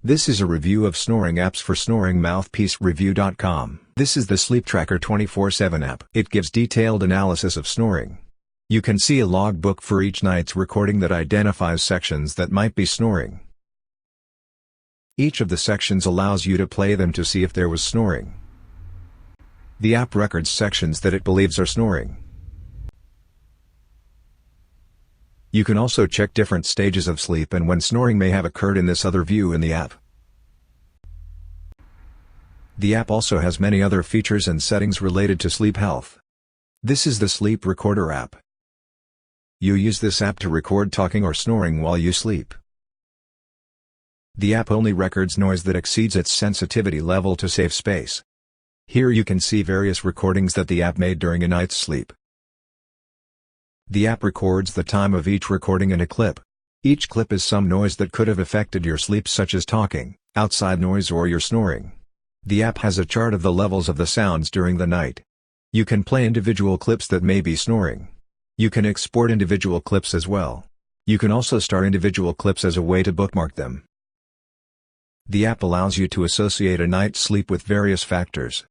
This is a review of Snoring Apps for SnoringMouthpieceReview.com. This is the Sleep Tracker 24/7 app. It gives detailed analysis of snoring. You can see a logbook for each night's recording that identifies sections that might be snoring. Each of the sections allows you to play them to see if there was snoring. The app records sections that it believes are snoring. You can also check different stages of sleep and when snoring may have occurred in this other view in the app. The app also has many other features and settings related to sleep health. This is the Sleep Recorder app. You use this app to record talking or snoring while you sleep. The app only records noise that exceeds its sensitivity level to save space. Here you can see various recordings that the app made during a night's sleep. The app records the time of each recording in a clip. Each clip is some noise that could have affected your sleep, such as talking, outside noise, or your snoring. The app has a chart of the levels of the sounds during the night. You can play individual clips that may be snoring. You can export individual clips as well. You can also start individual clips as a way to bookmark them. The app allows you to associate a night's sleep with various factors.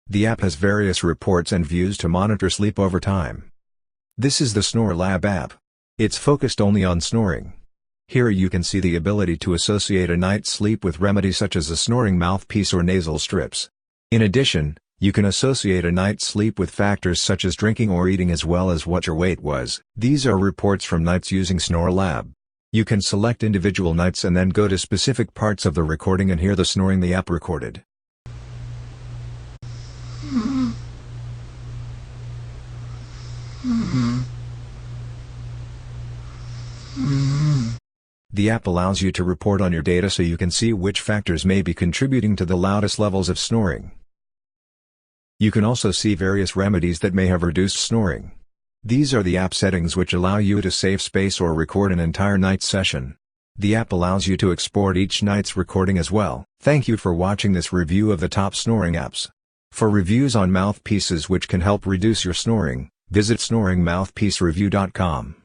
The app has various reports and views to monitor sleep over time. This is the SnoreLab app. It's focused only on snoring. Here you can see the ability to associate a night's sleep with remedies such as a snoring mouthpiece or nasal strips. In addition, you can associate a night's sleep with factors such as drinking or eating, as well as what your weight was. These are reports from nights using SnoreLab. You can select individual nights and then go to specific parts of the recording and hear the snoring the app recorded. The app allows you to report on your data so you can see which factors may be contributing to the loudest levels of snoring. You can also see various remedies that may have reduced snoring. These are the app settings which allow you to save space or record an entire night session. The app allows you to export each night's recording as well. Thank you for watching this review of the top snoring apps. For reviews on mouthpieces which can help reduce your snoring, visit SnoringMouthpieceReview.com.